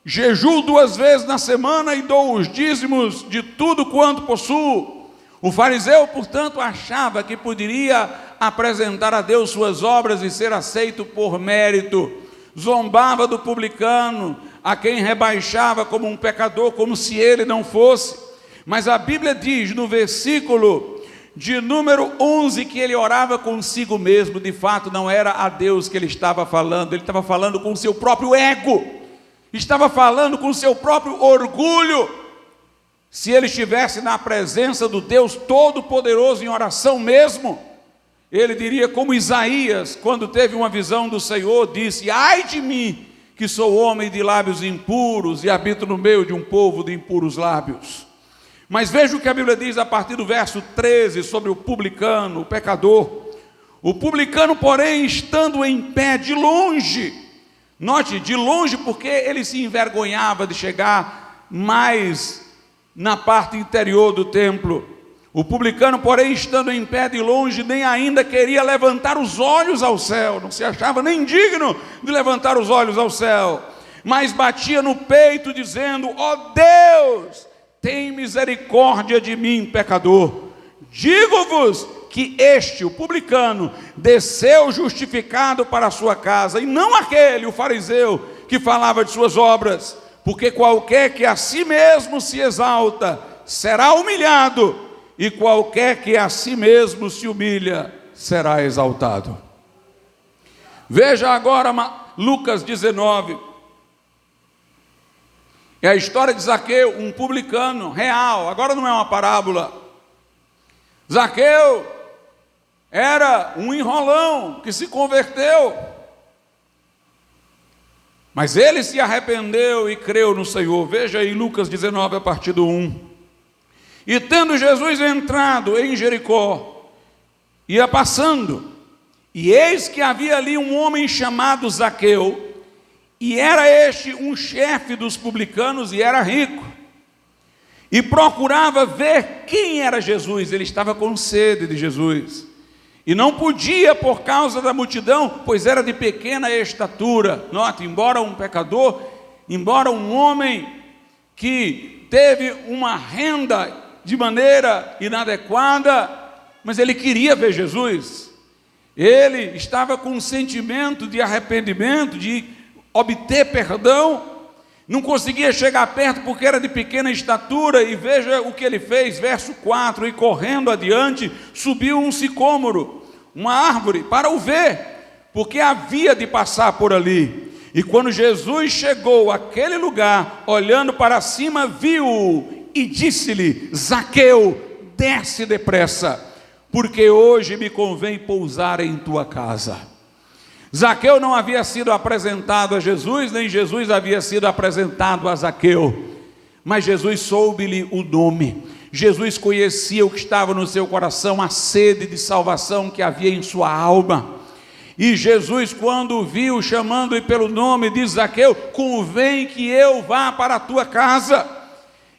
Jejuo 2 vezes na semana e dou os dízimos de tudo quanto possuo. O fariseu, portanto, achava que poderia apresentar a Deus suas obras e ser aceito por mérito. Zombava do publicano, a quem rebaixava como um pecador, como se ele não fosse. Mas a Bíblia diz no versículo de número 11 que ele orava consigo mesmo. De fato, não era a Deus que ele estava falando, ele estava falando com o seu próprio ego, estava falando com o seu próprio orgulho. Se ele estivesse na presença do Deus Todo-Poderoso em oração mesmo, ele diria como Isaías, quando teve uma visão do Senhor, disse: ai de mim, que sou homem de lábios impuros e habito no meio de um povo de impuros lábios. Mas veja o que a Bíblia diz a partir do verso 13 sobre o publicano, o pecador. O publicano, porém, estando em pé de longe, note, de longe, porque ele se envergonhava de chegar mais na parte interior do templo. O publicano, porém, estando em pé de longe, nem ainda queria levantar os olhos ao céu, não se achava nem digno de levantar os olhos ao céu, mas batia no peito, dizendo: ó Deus, tem misericórdia de mim, pecador. Digo-vos que este, o publicano, desceu justificado para a sua casa, e não aquele, o fariseu, que falava de suas obras. Porque qualquer que a si mesmo se exalta, será humilhado, e qualquer que a si mesmo se humilha, será exaltado. Veja agora Lucas 19. É a história de Zaqueu, um publicano real, agora não é uma parábola. Zaqueu era um enrolão que se converteu, mas ele se arrependeu e creu no Senhor. Veja aí Lucas 19 a partir do 1. E tendo Jesus entrado em Jericó, ia passando, e eis que havia ali um homem chamado Zaqueu, e era este um chefe dos publicanos e era rico, e procurava ver quem era Jesus. Ele estava com sede de Jesus, e não podia por causa da multidão, pois era de pequena estatura. Note, embora um pecador, embora um homem que teve uma renda de maneira inadequada, mas ele queria ver Jesus. Ele estava com um sentimento de arrependimento, de obter perdão, não conseguia chegar perto porque era de pequena estatura, e veja o que ele fez, verso 4, e correndo adiante, subiu um sicômoro, uma árvore, para o ver, porque havia de passar por ali. E quando Jesus chegou àquele lugar, olhando para cima, viu e disse-lhe: Zaqueu, desce depressa, porque hoje me convém pousar em tua casa. Zaqueu não havia sido apresentado a Jesus, nem Jesus havia sido apresentado a Zaqueu, mas Jesus soube-lhe o nome. Jesus conhecia o que estava no seu coração, a sede de salvação que havia em sua alma. E Jesus, quando o viu chamando-lhe pelo nome, diz: Zaqueu, convém que eu vá para a tua casa.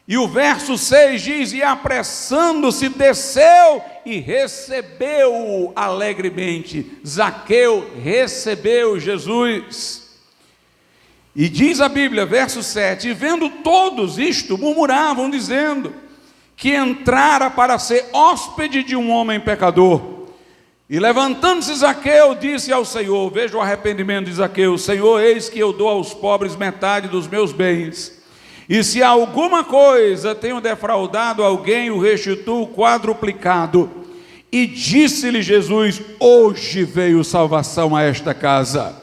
E o verso 6 diz: e apressando-se desceu e recebeu-o alegremente. Zaqueu recebeu Jesus. E diz a Bíblia, verso 7, e vendo todos isto, murmuravam, dizendo que entrara para ser hóspede de um homem pecador. E levantando-se Zaqueu, disse ao Senhor, veja o arrependimento de Zaqueu: Senhor, eis que eu dou aos pobres metade dos meus bens, e se alguma coisa tenho defraudado alguém, o restituo quadruplicado. E disse-lhe Jesus: hoje veio salvação a esta casa,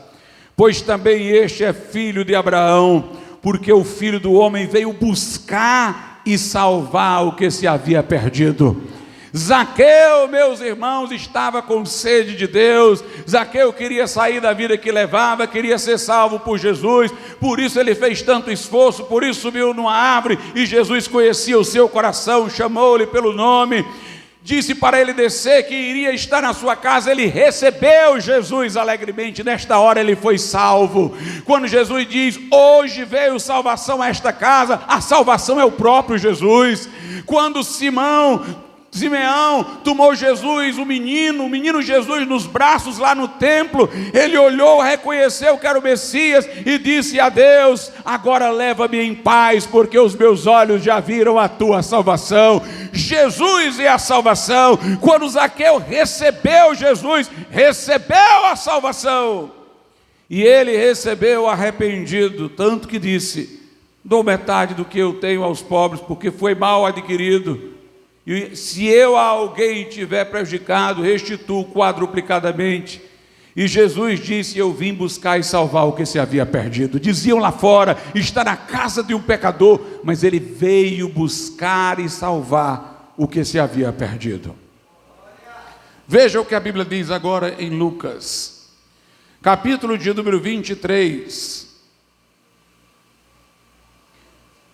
pois também este é filho de Abraão, porque o Filho do Homem veio buscar e salvar o que se havia perdido. Zaqueu, meus irmãos, estava com sede de Deus. Zaqueu queria sair da vida que levava, queria ser salvo por Jesus, por isso ele fez tanto esforço, por isso subiu numa árvore, e Jesus conhecia o seu coração, chamou-lhe pelo nome, disse para ele descer, que iria estar na sua casa. Ele recebeu Jesus alegremente. Nesta hora ele foi salvo. Quando Jesus diz: hoje veio salvação a esta casa, a salvação é o próprio Jesus. Quando Simeão tomou Jesus, o menino Jesus nos braços lá no templo, ele olhou, reconheceu que era o Messias e disse a Deus: agora leva-me em paz, porque os meus olhos já viram a tua salvação. Jesus é a salvação. Quando Zaqueu recebeu Jesus, recebeu a salvação, e ele recebeu arrependido, tanto que disse: dou metade do que eu tenho aos pobres, porque foi mal adquirido. E se eu a alguém tiver prejudicado, restituo quadruplicadamente. E Jesus disse: eu vim buscar e salvar o que se havia perdido. Diziam lá fora: está na casa de um pecador, mas ele veio buscar e salvar o que se havia perdido. Veja o que a Bíblia diz agora em Lucas, capítulo de número 23.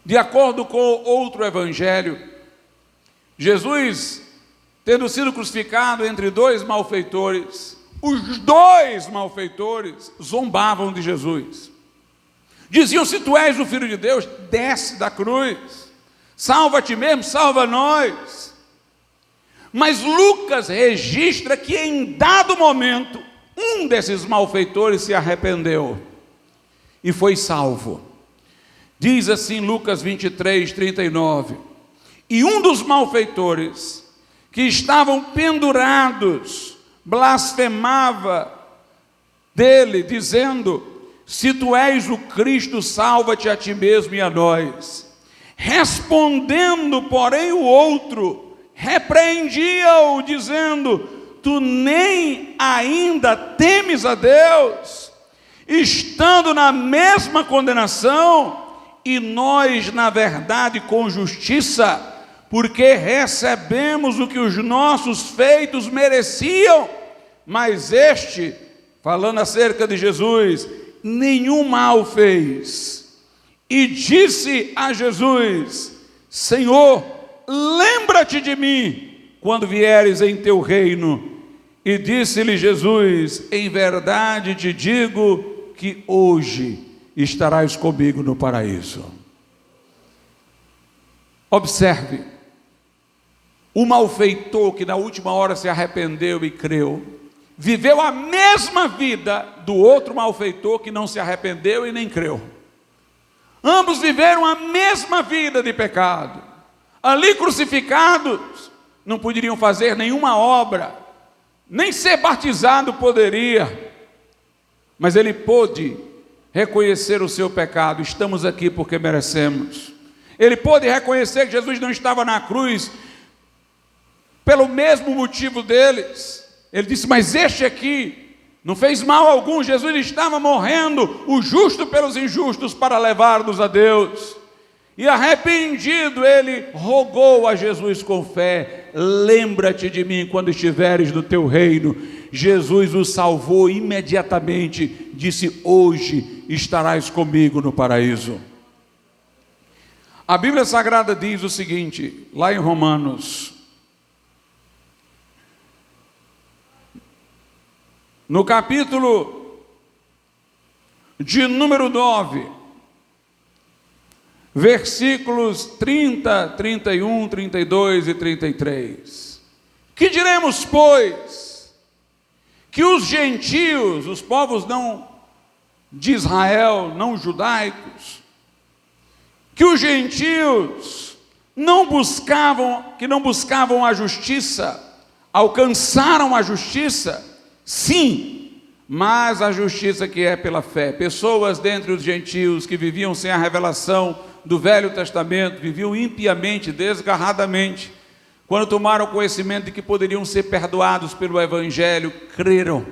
De acordo com outro evangelho, Jesus, tendo sido crucificado entre dois malfeitores, os dois malfeitores zombavam de Jesus. Diziam: se tu és o Filho de Deus, desce da cruz, salva a ti mesmo, salva nós. Mas Lucas registra que em dado momento, um desses malfeitores se arrependeu e foi salvo. Diz assim Lucas 23, 39. E um dos malfeitores que estavam pendurados blasfemava dele, dizendo: se tu és o Cristo, salva-te a ti mesmo e a nós. Respondendo, porém, o outro repreendia-o, dizendo: tu nem ainda temes a Deus, estando na mesma condenação, e nós, na verdade, com justiça, porque recebemos o que os nossos feitos mereciam. Mas este, falando acerca de Jesus, nenhum mal fez. E disse a Jesus: Senhor, lembra-te de mim quando vieres em teu reino. E disse-lhe Jesus: em verdade te digo que hoje estarás comigo no paraíso. Observe, o malfeitor que na última hora se arrependeu e creu, viveu a mesma vida do outro malfeitor que não se arrependeu e nem creu. Ambos viveram a mesma vida de pecado. Ali crucificados, não poderiam fazer nenhuma obra, nem ser batizado poderia, mas ele pôde reconhecer o seu pecado. Estamos aqui porque merecemos. Ele pôde reconhecer que Jesus não estava na cruz pelo mesmo motivo deles. Ele disse, mas este aqui não fez mal algum. Jesus estava morrendo, o justo pelos injustos, para levar-nos a Deus. E arrependido, ele rogou a Jesus com fé, lembra-te de mim quando estiveres no teu reino. Jesus o salvou imediatamente, disse, hoje estarás comigo no paraíso. A Bíblia Sagrada diz o seguinte, lá em Romanos, no capítulo de número 9, versículos 30, 31, 32 e 33. Que diremos, pois? Que os gentios, os povos não de Israel, não judaicos, que os gentios não buscavam a justiça, alcançaram a justiça, sim, mas a justiça que é pela fé. Pessoas dentre os gentios que viviam sem a revelação do Velho Testamento, viviam impiamente, desgarradamente, quando tomaram conhecimento de que poderiam ser perdoados pelo Evangelho, creram.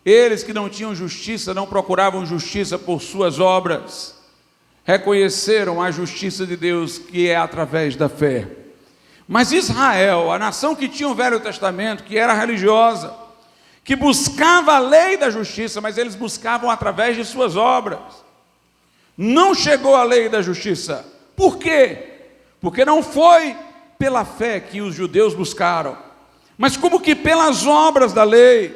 Eles que não tinham justiça, não procuravam justiça por suas obras, reconheceram a justiça de Deus que é através da fé. Mas Israel, a nação que tinha o Velho Testamento, que era religiosa, que buscava a lei da justiça, mas eles buscavam através de suas obras. Não chegou a lei da justiça. Por quê? Porque não foi pela fé que os judeus buscaram, mas como que pelas obras da lei,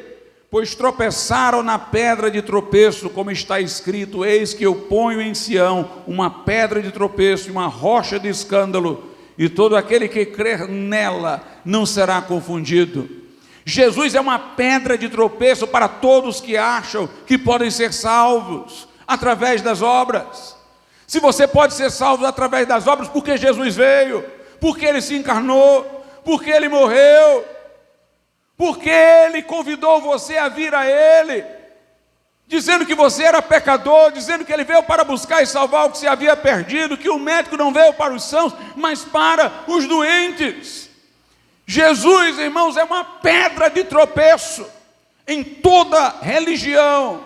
pois tropeçaram na pedra de tropeço, como está escrito, eis que eu ponho em Sião uma pedra de tropeço e uma rocha de escândalo, e todo aquele que crer nela não será confundido. Jesus é uma pedra de tropeço para todos que acham que podem ser salvos através das obras. Se você pode ser salvo através das obras, porque Jesus veio, porque Ele se encarnou, porque Ele morreu, porque Ele convidou você a vir a Ele, dizendo que você era pecador, dizendo que Ele veio para buscar e salvar o que se havia perdido, que o médico não veio para os sãos, mas para os doentes. Jesus, irmãos, é uma pedra de tropeço em toda religião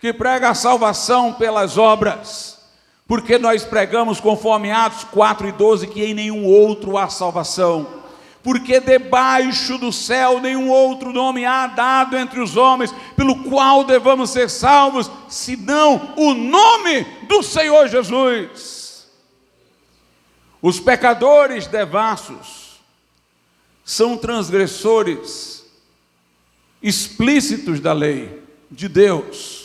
que prega a salvação pelas obras, porque nós pregamos conforme Atos 4:12, que em nenhum outro há salvação, porque debaixo do céu nenhum outro nome há dado entre os homens, pelo qual devamos ser salvos, senão o nome do Senhor Jesus. Os pecadores devassos são transgressores explícitos da lei de Deus.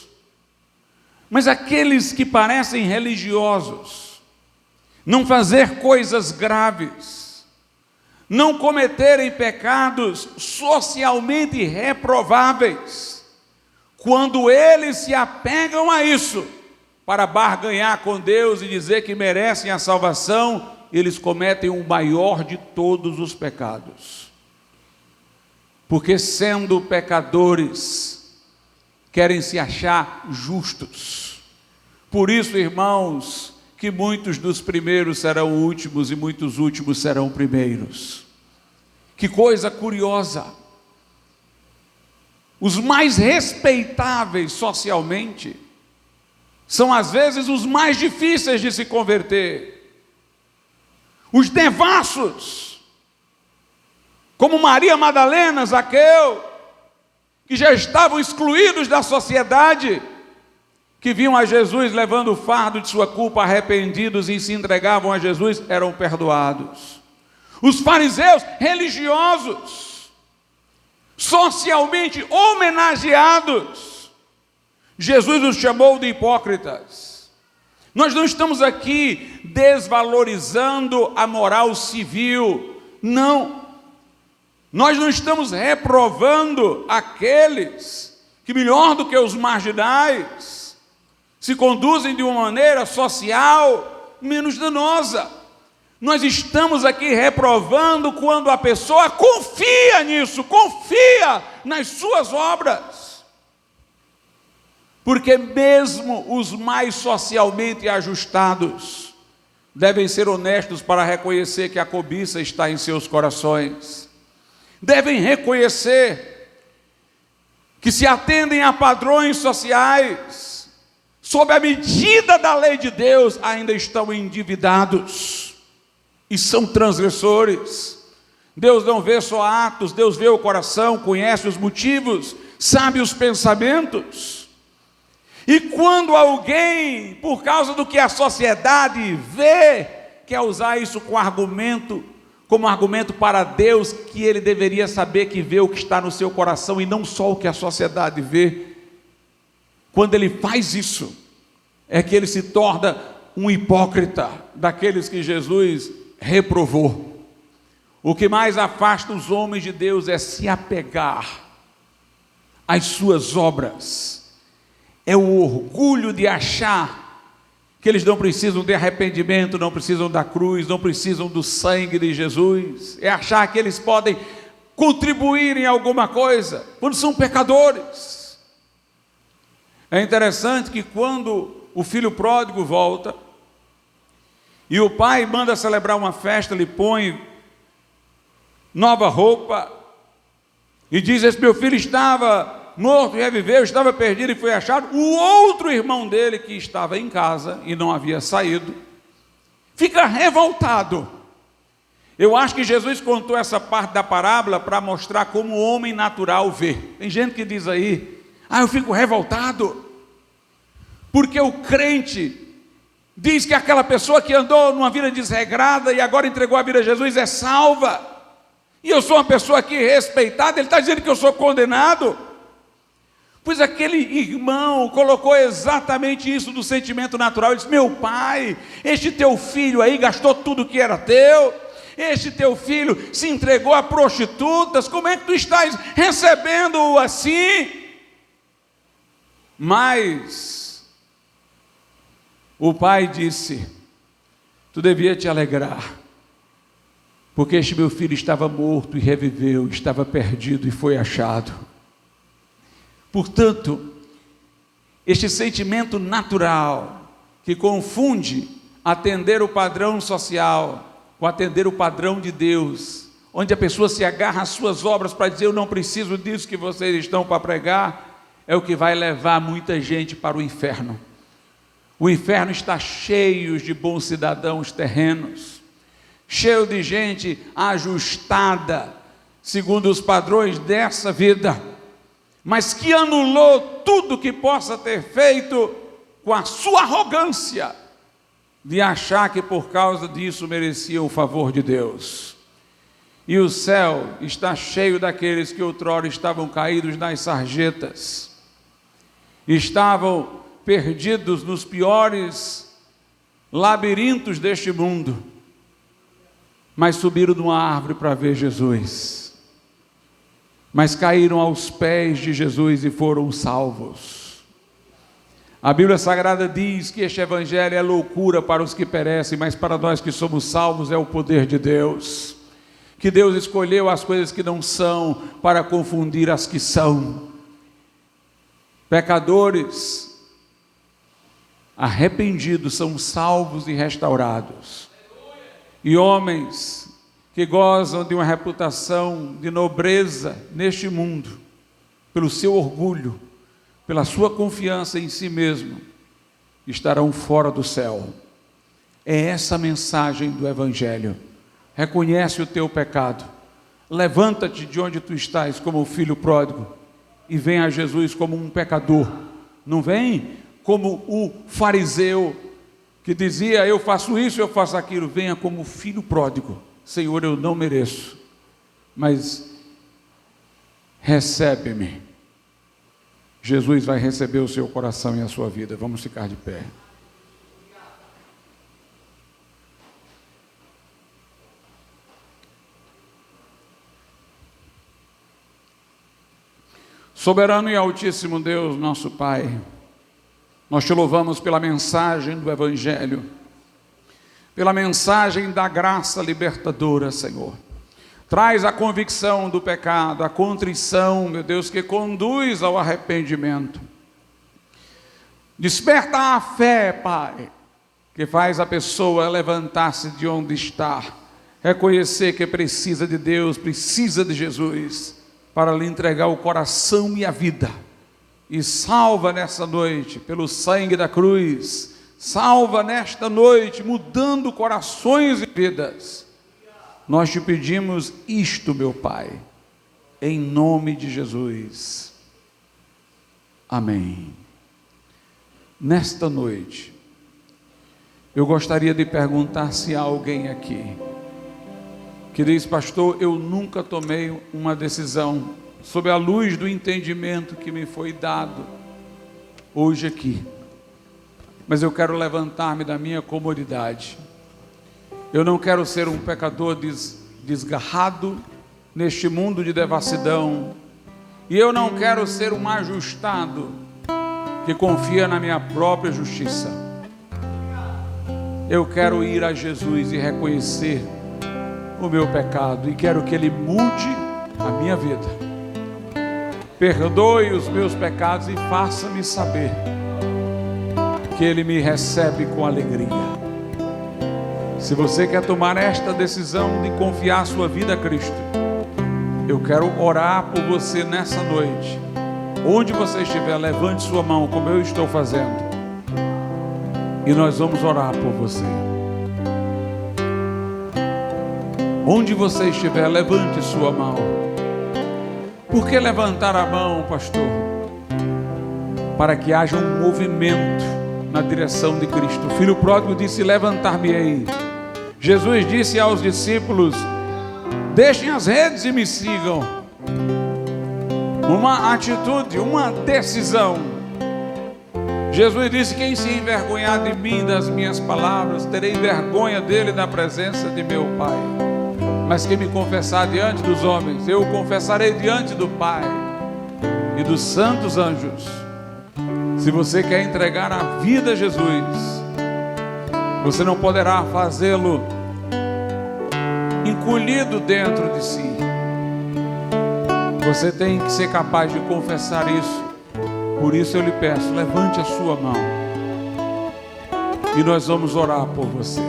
Mas aqueles que parecem religiosos, não fazer coisas graves, não cometerem pecados socialmente reprováveis, quando eles se apegam a isso para barganhar com Deus e dizer que merecem a salvação, eles cometem o maior de todos os pecados. Porque sendo pecadores, querem se achar justos. Por isso, irmãos, que muitos dos primeiros serão últimos e muitos últimos serão primeiros. Que coisa curiosa. Os mais respeitáveis socialmente são às vezes os mais difíceis de se converter. Os devassos, como Maria Madalena, Zaqueu, que já estavam excluídos da sociedade, que viam a Jesus levando o fardo de sua culpa, arrependidos, e se entregavam a Jesus, eram perdoados. Os fariseus religiosos, socialmente homenageados, Jesus os chamou de hipócritas. Nós não estamos aqui desvalorizando a moral civil, não. Nós não estamos reprovando aqueles que, melhor do que os marginais, se conduzem de uma maneira social menos danosa. Nós estamos aqui reprovando quando a pessoa confia nisso, confia nas suas obras. Porque mesmo os mais socialmente ajustados devem ser honestos para reconhecer que a cobiça está em seus corações. Devem reconhecer que se atendem a padrões sociais, sob a medida da lei de Deus, ainda estão endividados e são transgressores. Deus não vê só atos, Deus vê o coração, conhece os motivos, sabe os pensamentos. E quando alguém, por causa do que a sociedade vê, quer usar isso como argumento para Deus, que ele deveria saber que vê o que está no seu coração e não só o que a sociedade vê. Quando ele faz isso, é que ele se torna um hipócrita, daqueles que Jesus reprovou. O que mais afasta os homens de Deus é se apegar às suas obras. É o orgulho de achar que eles não precisam de arrependimento, não precisam da cruz, não precisam do sangue de Jesus. É achar que eles podem contribuir em alguma coisa, quando são pecadores. É interessante que quando o filho pródigo volta, e o pai manda celebrar uma festa, lhe põe nova roupa, e diz: esse meu filho estava morto e reviveu, estava perdido e foi achado. O outro irmão dele, que estava em casa e não havia saído, fica revoltado. Eu acho que Jesus contou essa parte da parábola para mostrar como o homem natural vê. Tem gente que diz aí: eu fico revoltado porque o crente diz que aquela pessoa que andou numa vida desregrada e agora entregou a vida a Jesus é salva, e eu sou uma pessoa aqui respeitada. Ele está dizendo que eu sou condenado. Pois aquele irmão colocou exatamente isso do sentimento natural. Ele disse: meu pai, este teu filho aí gastou tudo que era teu, este teu filho se entregou a prostitutas, como é que tu estás recebendo-o assim? Mas o pai disse: tu devia te alegrar, porque este meu filho estava morto e reviveu, estava perdido e foi achado. Portanto, este sentimento natural que confunde atender o padrão social com atender o padrão de Deus, onde a pessoa se agarra às suas obras para dizer: eu não preciso disso que vocês estão para pregar, é o que vai levar muita gente para o inferno. O inferno está cheio de bons cidadãos terrenos, cheio de gente ajustada segundo os padrões dessa vida, mas que anulou tudo que possa ter feito com a sua arrogância de achar que por causa disso merecia o favor de Deus. E o céu está cheio daqueles que outrora estavam caídos nas sarjetas, estavam perdidos nos piores labirintos deste mundo, mas subiram numa árvore para ver Jesus, mas caíram aos pés de Jesus e foram salvos. A Bíblia Sagrada diz que este evangelho é loucura para os que perecem, mas para nós que somos salvos é o poder de Deus, que Deus escolheu as coisas que não são para confundir as que são. Pecadores arrependidos são salvos e restaurados, e homens que gozam de uma reputação de nobreza neste mundo, pelo seu orgulho, pela sua confiança em si mesmo, estarão fora do céu. É essa a mensagem do evangelho. Reconhece o teu pecado, levanta-te de onde tu estás como o filho pródigo e vem a Jesus como um pecador. Não vem como o fariseu que dizia: eu faço isso, eu faço aquilo. Venha como o filho pródigo: Senhor, eu não mereço, mas recebe-me. Jesus vai receber o seu coração e a sua vida. Vamos ficar de pé. Soberano e altíssimo Deus, nosso Pai, nós te louvamos pela mensagem do evangelho, pela mensagem da graça libertadora, Senhor. Traz a convicção do pecado, a contrição, meu Deus, que conduz ao arrependimento. Desperta a fé, Pai, que faz a pessoa levantar-se de onde está, reconhecer que precisa de Deus, precisa de Jesus, para lhe entregar o coração e a vida. E salva nessa noite, pelo sangue da cruz, salva nesta noite, mudando corações e vidas. Nós te pedimos isto, meu Pai, em nome de Jesus. Amém. Nesta noite, eu gostaria de perguntar se há alguém aqui que diz: pastor, eu nunca tomei uma decisão sob a luz do entendimento que me foi dado hoje aqui, mas eu quero levantar-me da minha comodidade. Eu não quero ser um pecador desgarrado neste mundo de devassidão, e eu não quero ser um ajustado que confia na minha própria justiça. Eu quero ir a Jesus e reconhecer o meu pecado, e quero que Ele mude a minha vida, perdoe os meus pecados e faça-me saber que Ele me recebe com alegria. Se você quer tomar esta decisão de confiar sua vida a Cristo, eu quero orar por você nessa noite. Onde você estiver, levante sua mão como eu estou fazendo, e nós vamos orar por você. Onde você estiver, levante sua mão. Por que levantar a mão, pastor? Para que haja um movimento na direção de Cristo. O filho pródigo disse: levantar-me-ei. Jesus disse aos discípulos: deixem as redes e me sigam. Uma atitude, uma decisão. Jesus disse: quem se envergonhar de mim, das minhas palavras, terei vergonha dele na presença de meu Pai. Mas quem me confessar diante dos homens, eu o confessarei diante do Pai e dos santos anjos. Se você quer entregar a vida a Jesus, você não poderá fazê-lo encolhido dentro de si. Você tem que ser capaz de confessar isso. Por isso eu lhe peço, levante a sua mão e nós vamos orar por você.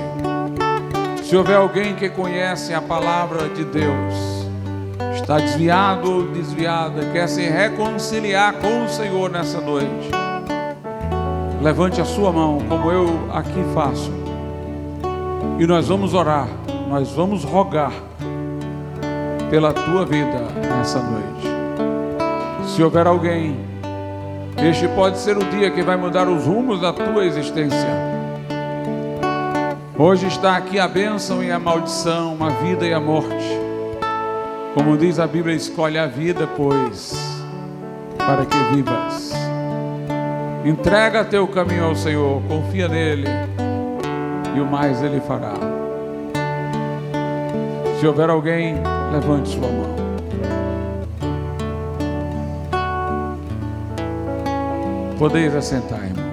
Se houver alguém que conhece a palavra de Deus, está desviado ou desviada, quer se reconciliar com o Senhor nessa noite, levante a sua mão como eu aqui faço, e nós vamos orar, nós vamos rogar pela tua vida nessa noite. Se houver alguém, este pode ser o dia que vai mudar os rumos da tua existência. Hoje está aqui a bênção e a maldição, a vida e a morte. Como diz a Bíblia, escolhe a vida, pois, para que vivas. Entrega teu caminho ao Senhor, confia nele, e o mais Ele fará. Se houver alguém, levante sua mão. Podeis assentar, irmão.